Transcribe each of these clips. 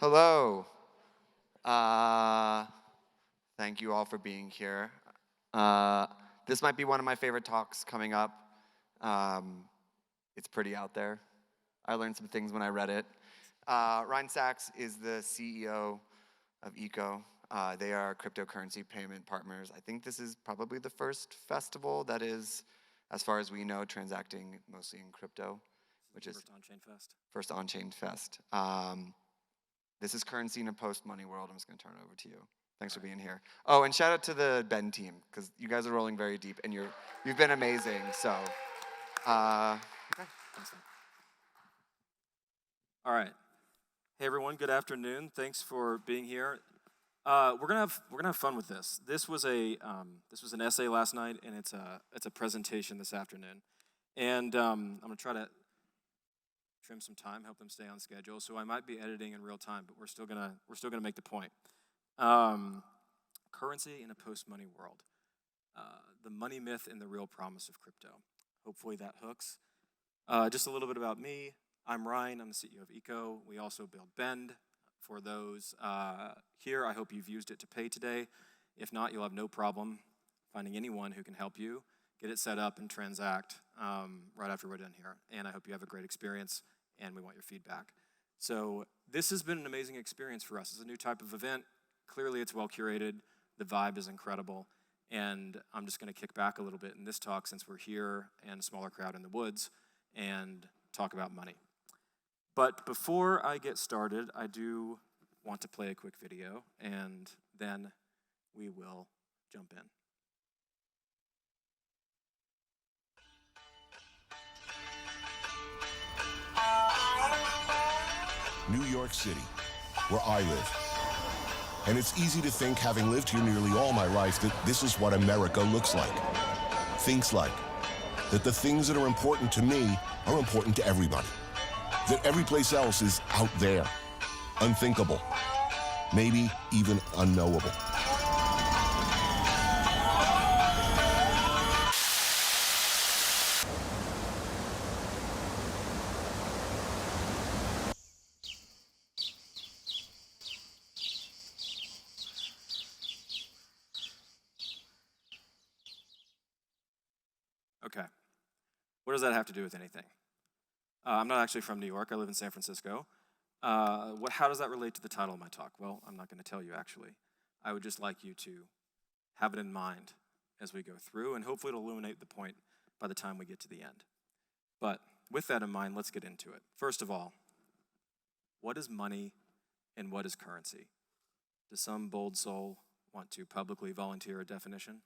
Hello. Uh, Thank you all for being here. This might be one of my favorite talks coming up. Um, it's pretty out there. I learned some things when I read it. Ryne Saxe is the CEO of ECO. They are cryptocurrency payment partners. I think this is probably the first festival that is, as far as we know, transacting mostly in crypto, which is First on-chain fest. first on-chain fest. This is currency in a post-money world. I'm just going to turn it over to you. Thanks for being here. Oh, and shout out to the Ben team, because you guys are rolling very deep, and you've been amazing. So, Okay. Thanks, man. All right. Hey everyone. Good afternoon. Thanks for being here. We're gonna have fun with this. This was an essay last night, and it's a presentation this afternoon. And I'm gonna try to trim some time, help them stay on schedule. So I might be editing in real time, but we're still gonna make the point. Currency in a post-money world. The money myth and the real promise of crypto. Hopefully that hooks. Just a little bit about me. I'm Ryne. I'm the CEO of ECO. We also build Bend. For those here, I hope you've used it to pay today. If not, you'll have no problem finding anyone who can help you get it set up and transact right after we're done here. And I hope you have a great experience, and we want your feedback. So this has been an amazing experience for us. It's a new type of event. Clearly, it's well curated. The vibe is incredible. And I'm just going to kick back a little bit in this talk, since we're here and a smaller crowd in the woods, and talk about money. But before I get started, I do want to play a quick video, and then we will jump in. New York City, where I live. And it's easy to think, having lived here nearly all my life, that this is what America looks like, thinks like, that the things that are important to me are important to everybody, that every place else is out there, unthinkable, maybe even unknowable. Okay. What does that have to do with anything? I'm not actually from New York. I live in San Francisco. How does that relate to the title of my talk? Well, I'm not going to tell you, actually. I would just like you to have it in mind as we go through, and hopefully it'll illuminate the point by the time we get to the end. But with that in mind, let's get into it. First of all, what is money and what is currency? Does some bold soul want to publicly volunteer a definition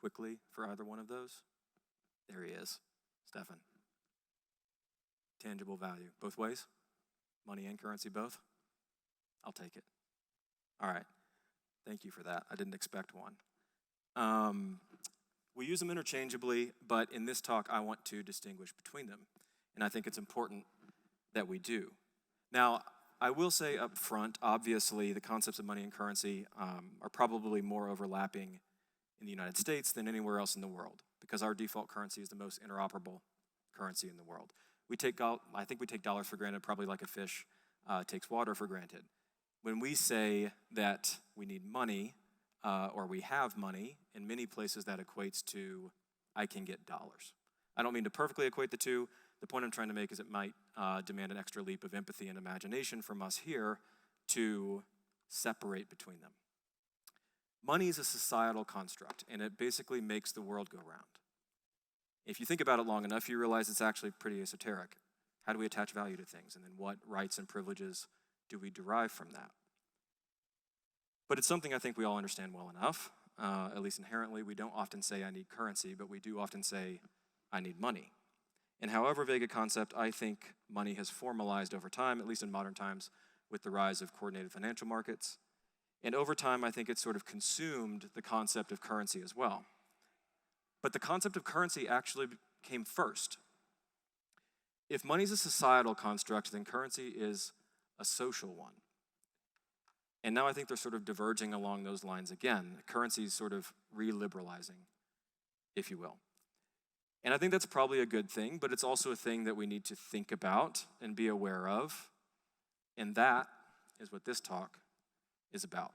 quickly for either one of those? There he is, Stefan. Tangible value, both ways? Money and currency, both? I'll take it. All right, thank you for that. I didn't expect one. We use them interchangeably, but in this talk, I want to distinguish between them. And I think it's important that we do. Now, I will say up front, obviously, the concepts of money and currency are probably more overlapping in the United States than anywhere else in the world, because our default currency is the most interoperable currency in the world. I think we take dollars for granted, probably like a fish takes water for granted. When we say that we need money, or we have money, in many places that equates to, I can get dollars. I don't mean to perfectly equate the two. The point I'm trying to make is it might demand an extra leap of empathy and imagination from us here to separate between them. Money is a societal construct, and it basically makes the world go round. If you think about it long enough, you realize it's actually pretty esoteric. How do we attach value to things? And then what rights and privileges do we derive from that? But it's something I think we all understand well enough. At least inherently, we don't often say, I need currency, but we do often say, I need money. And however vague a concept, I think money has formalized over time, at least in modern times, with the rise of coordinated financial markets. And over time, I think it's sort of consumed the concept of currency as well. But the concept of currency actually came first. If money is a societal construct, then currency is a social one. And now I think they're sort of diverging along those lines again. Currency is sort of re-liberalizing, if you will. And I think that's probably a good thing, but it's also a thing that we need to think about and be aware of. And that is what this talk is about.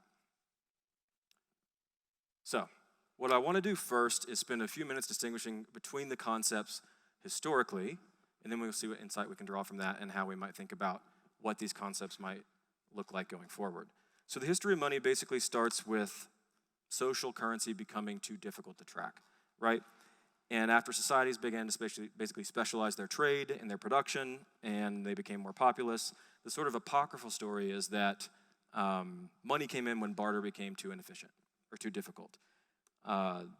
So, what I want to do first is spend a few minutes distinguishing between the concepts historically, and then we'll see what insight we can draw from that and how we might think about what these concepts might look like going forward. So the history of money basically starts with social currency becoming too difficult to track, right? And after societies began to basically specialize their trade and their production, and they became more populous, the sort of apocryphal story is that money came in when barter became too inefficient or too difficult.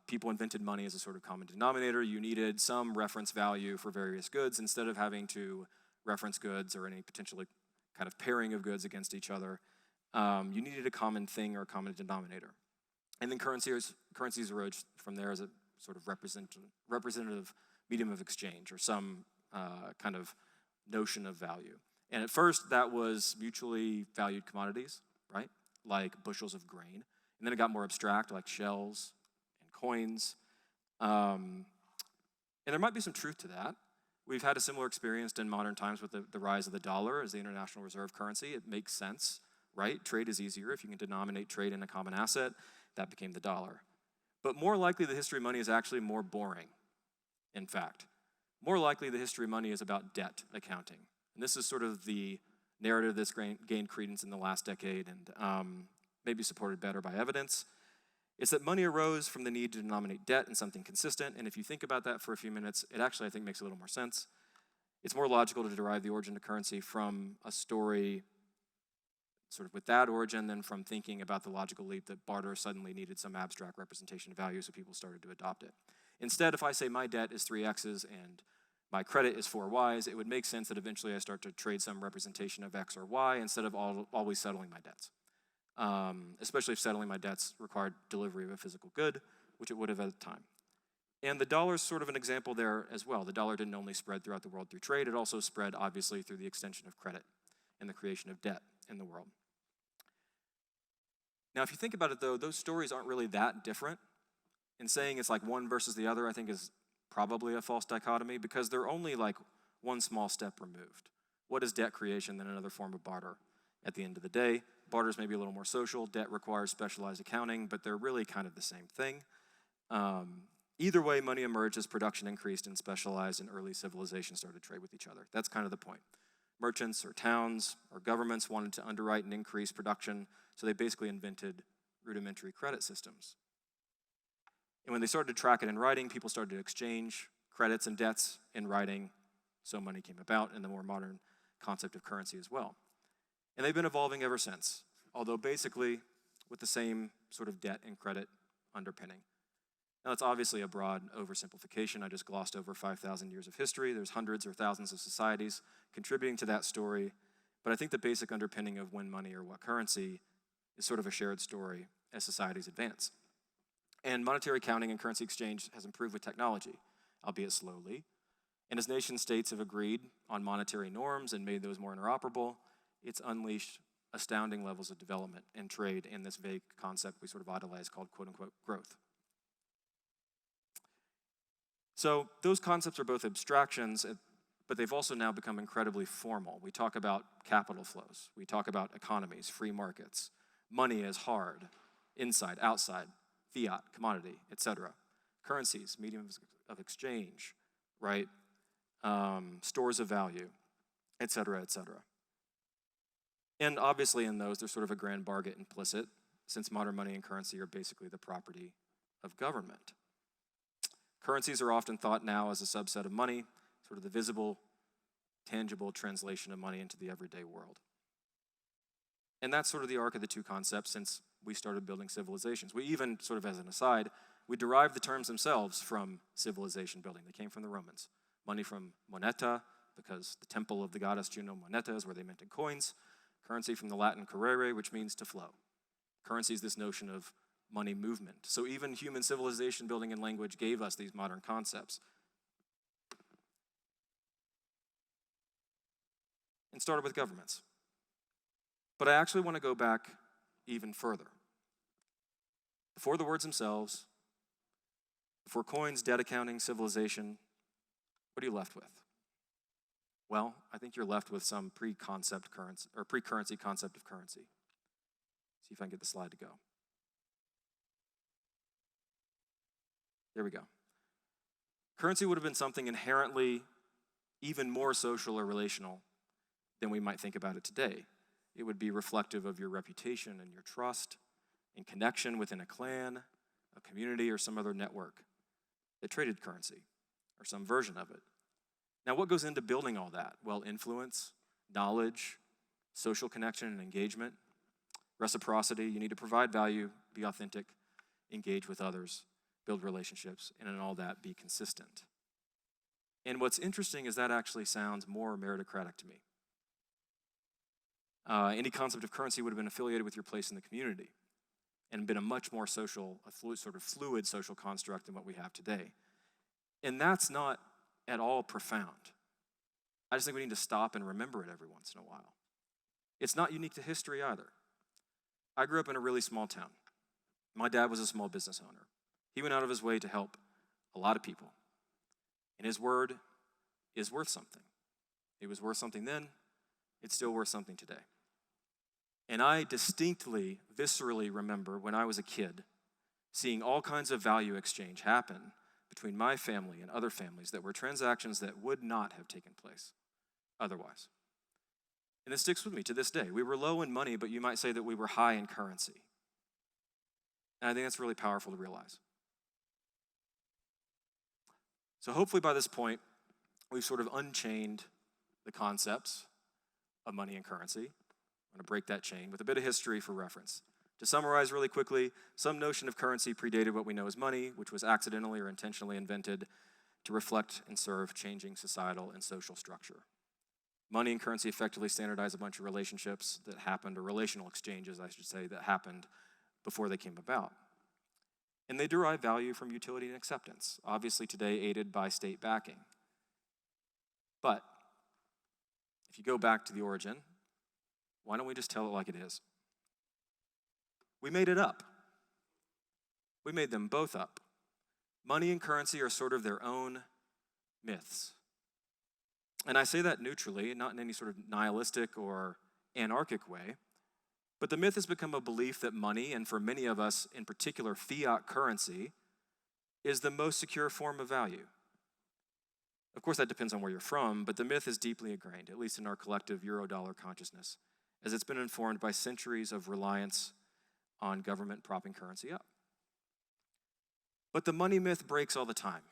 People invented money as a sort of common denominator. You needed some reference value for various goods instead of having to reference goods or any potentially kind of pairing of goods against each other. You needed a common thing or a common denominator. And then currencies arose from there as a sort of representative medium of exchange or some kind of notion of value. And at first, that was mutually valued commodities, right? Like bushels of grain. And then it got more abstract, like shells and coins. And there might be some truth to that. We've had a similar experience in modern times with the rise of the dollar as the international reserve currency. It makes sense, right? Trade is easier. If you can denominate trade in a common asset, that became the dollar. But more likely, the history of money is actually more boring, in fact. More likely, the history of money is about debt accounting. And this is sort of the narrative that's gained credence in the last decade and maybe supported better by evidence. It's that money arose from the need to denominate debt in something consistent, and if you think about that for a few minutes, it actually, I think, makes a little more sense. It's more logical to derive the origin of currency from a story sort of with that origin than from thinking about the logical leap that barter suddenly needed some abstract representation of value, so people started to adopt it. Instead, if I say my debt is 3x's and my credit is 4y's, it would make sense that eventually I start to trade some representation of x or y instead of always settling my debts. Especially if settling my debts required delivery of a physical good, which it would have at the time. And the dollar is sort of an example there as well. The dollar didn't only spread throughout the world through trade, it also spread, obviously, through the extension of credit and the creation of debt in the world. Now, if you think about it, though, those stories aren't really that different. And saying it's like one versus the other, I think, is probably a false dichotomy because they're only like one small step removed. What is debt creation than another form of barter at the end of the day? Barter is maybe a little more social. Debt requires specialized accounting, but they're really kind of the same thing. Either way, money emerged as production increased and specialized and early civilizations started to trade with each other. That's kind of the point. Merchants or towns or governments wanted to underwrite and increase production, so they basically invented rudimentary credit systems. And when they started to track it in writing, people started to exchange credits and debts in writing, so money came about in the more modern concept of currency as well. And they've been evolving ever since, although basically with the same sort of debt and credit underpinning. Now, that's obviously a broad oversimplification. I just glossed over 5,000 years of history. There's hundreds or thousands of societies contributing to that story. But I think the basic underpinning of when money or what currency is sort of a shared story as societies advance. And monetary counting and currency exchange has improved with technology, albeit slowly. And as nation states have agreed on monetary norms and made those more interoperable, it's unleashed astounding levels of development and trade in this vague concept we sort of idolize called quote-unquote growth. So those concepts are both abstractions, but they've also now become incredibly formal. We talk about capital flows. We talk about economies, free markets. Money as hard, inside, outside, fiat, commodity, etc. Currencies, mediums of exchange, right? Stores of value, etc., etc. And obviously in those, there's sort of a grand bargain implicit, since modern money and currency are basically the property of government. Currencies are often thought now as a subset of money, sort of the visible, tangible translation of money into the everyday world. And that's sort of the arc of the two concepts since we started building civilizations. We even, sort of as an aside, we derived the terms themselves from civilization building. They came from the Romans. Money from moneta, because the temple of the goddess Juno moneta is where they minted coins. Currency from the Latin currere, which means to flow. Currency is this notion of money movement. So even human civilization building and language gave us these modern concepts. And started with governments. But I actually want to go back even further. Before the words themselves, before coins, debt accounting, civilization, what are you left with? Well, I think you're left with some pre-currency concept of currency. See if I can get the slide to go. There we go. Currency would have been something inherently even more social or relational than we might think about it today. It would be reflective of your reputation and your trust and connection within a clan, a community, or some other network that traded currency, or some version of it. Now, what goes into building all that? Well, influence, knowledge, social connection and engagement, reciprocity. You need to provide value, be authentic, engage with others, build relationships, and in all that, be consistent. And what's interesting is that actually sounds more meritocratic to me. Any concept of currency would have been affiliated with your place in the community and been a much more social, sort of fluid social construct than what we have today. And that's not at all profound. I just think we need to stop and remember it every once in a while. It's not unique to history either. I grew up in a really small town. My dad was a small business owner. He went out of his way to help a lot of people. And his word is worth something. It was worth something then. It's still worth something today. And I distinctly, viscerally remember when I was a kid seeing all kinds of value exchange happen between my family and other families that were transactions that would not have taken place otherwise. And it sticks with me to this day. We were low in money, but you might say that we were high in currency. And I think that's really powerful to realize. So hopefully by this point, we've sort of unchained the concepts of money and currency. I'm going to break that chain with a bit of history for reference. To summarize really quickly, some notion of currency predated what we know as money, which was accidentally or intentionally invented to reflect and serve changing societal and social structure. Money and currency effectively standardize a bunch of relationships that happened, or relational exchanges, I should say, that happened before they came about. And they derive value from utility and acceptance, obviously today aided by state backing. But if you go back to the origin, why don't we just tell it like it is? We made it up. We made them both up. Money and currency are sort of their own myths. And I say that neutrally, not in any sort of nihilistic or anarchic way, but the myth has become a belief that money, and for many of us in particular fiat currency, is the most secure form of value. Of course, that depends on where you're from, but the myth is deeply ingrained, at least in our collective Eurodollar consciousness, as it's been informed by centuries of reliance on government propping currency up. But the money myth breaks all the time.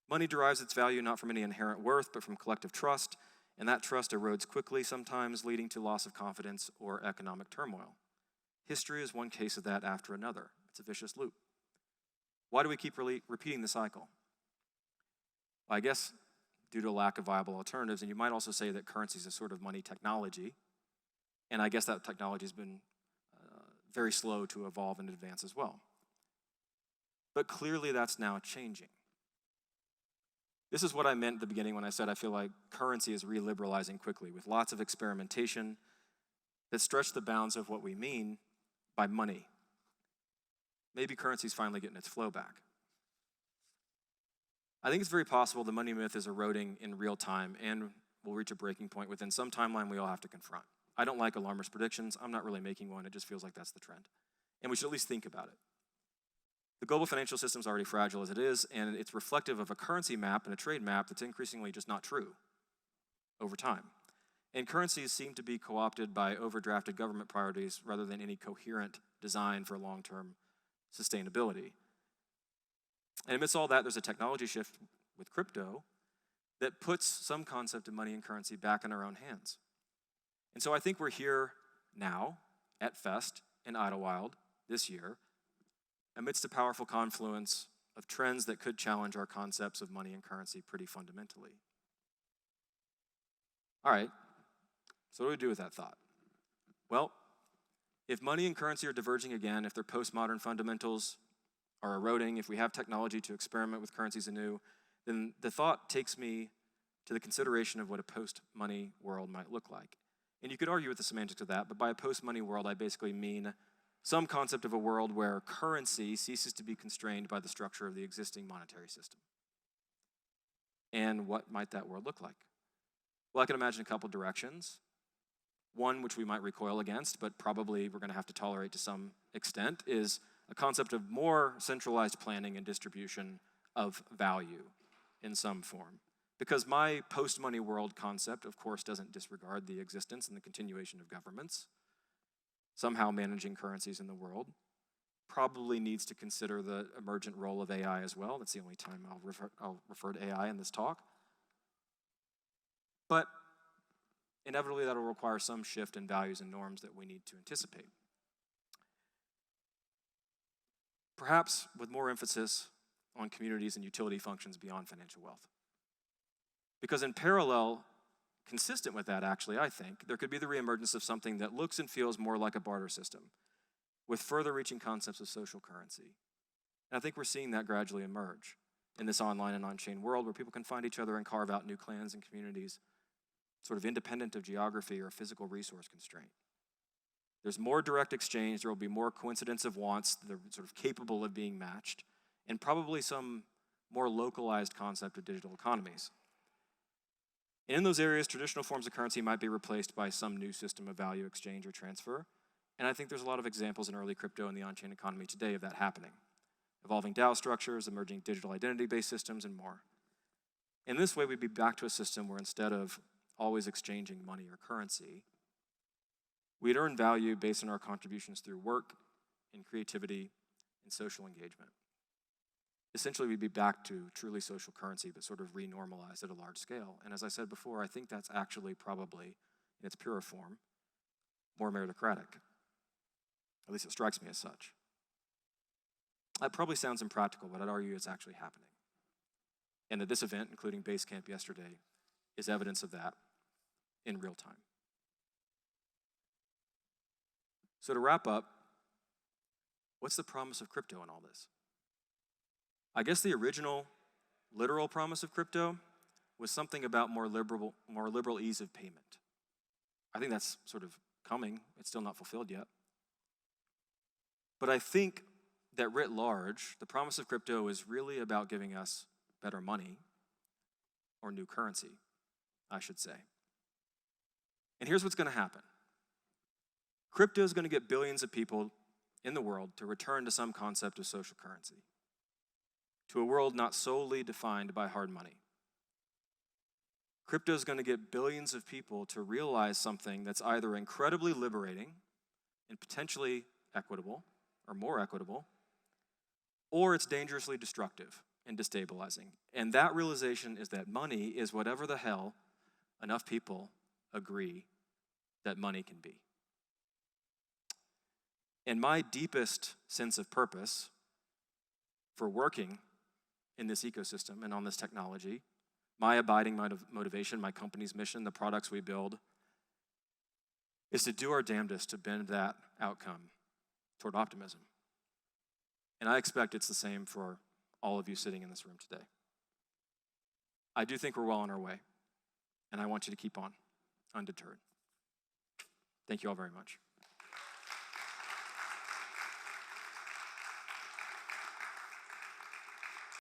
Money derives its value not from any inherent worth, but from collective trust, and that trust erodes quickly, sometimes leading to loss of confidence or economic turmoil. History is one case of that after another. It's a vicious loop. Why do we keep repeating the cycle? Well, I guess due to a lack of viable alternatives, and you might also say that currency is a sort of money technology, and I guess that technology has been very slow to evolve and advance as well. But clearly that's now changing. This is what I meant at the beginning when I said I feel like currency is reliberalizing quickly with lots of experimentation that stretch the bounds of what we mean by money. Maybe currency is finally getting its flow back. I think it's very possible the money myth is eroding in real time and will reach a breaking point within some timeline we all have to confront. I don't like alarmist predictions. I'm not really making one. It just feels like that's the trend. And we should at least think about it. The global financial system is already fragile as it is, and it's reflective of a currency map and a trade map that's increasingly just not true over time. And currencies seem to be co-opted by overdrafted government priorities rather than any coherent design for long-term sustainability. And amidst all that, there's a technology shift with crypto that puts some concept of money and currency back in our own hands. And so I think we're here now at FEST in Idlewild this year amidst a powerful confluence of trends that could challenge our concepts of money and currency pretty fundamentally. All right, so what do we do with that thought? Well, if money and currency are diverging again, if their postmodern fundamentals are eroding, if we have technology to experiment with currencies anew, then the thought takes me to the consideration of what a post-money world might look like. And you could argue with the semantics of that, but by a post-money world, I basically mean some concept of a world where currency ceases to be constrained by the structure of the existing monetary system. And what might that world look like? Well, I can imagine a couple directions. One, which we might recoil against, but probably we're going to have to tolerate to some extent, is a concept of more centralized planning and distribution of value in some form. Because my post-money world concept, of course, doesn't disregard the existence and the continuation of governments, somehow managing currencies in the world, probably needs to consider the emergent role of AI as well. That's the only time I'll refer to AI in this talk. But inevitably, that'll require some shift in values and norms that we need to anticipate. Perhaps with more emphasis on communities and utility functions beyond financial wealth. Because in parallel, consistent with that actually, I think, there could be the reemergence of something that looks and feels more like a barter system, with further reaching concepts of social currency. And I think we're seeing that gradually emerge in this online and on-chain world where people can find each other and carve out new clans and communities sort of independent of geography or physical resource constraint. There's more direct exchange, there will be more coincidence of wants that are sort of capable of being matched, and probably some more localized concept of digital economies. And in those areas, traditional forms of currency might be replaced by some new system of value exchange or transfer. And I think there's a lot of examples in early crypto and the on-chain economy today of that happening. Evolving DAO structures, emerging digital identity-based systems, and more. In this way, we'd be back to a system where instead of always exchanging money or currency, we'd earn value based on our contributions through work and creativity and social engagement. Essentially, we'd be back to truly social currency, but sort of re-normalized at a large scale. And as I said before, I think that's actually probably, in its pure form, more meritocratic. At least it strikes me as such. That probably sounds impractical, but I'd argue it's actually happening. And that this event, including Basecamp yesterday, is evidence of that in real time. So to wrap up, what's the promise of crypto in all this? I guess the original literal promise of crypto was something about more liberal ease of payment. I think that's sort of coming. It's still not fulfilled yet. But I think that writ large, the promise of crypto is really about giving us better money, or new currency, I should say. And here's what's going to happen. Crypto is going to get billions of people in the world to return to some concept of social currency, to a world not solely defined by hard money. Crypto is going to get billions of people to realize something that's either incredibly liberating and potentially equitable, or more equitable, or it's dangerously destructive and destabilizing. And that realization is that money is whatever the hell enough people agree that money can be. And my deepest sense of purpose for working in this ecosystem and on this technology, my abiding motivation, my company's mission, the products we build, is to do our damnedest to bend that outcome toward optimism. And I expect it's the same for all of you sitting in this room today. I do think we're well on our way, and I want you to keep on, undeterred. Thank you all very much.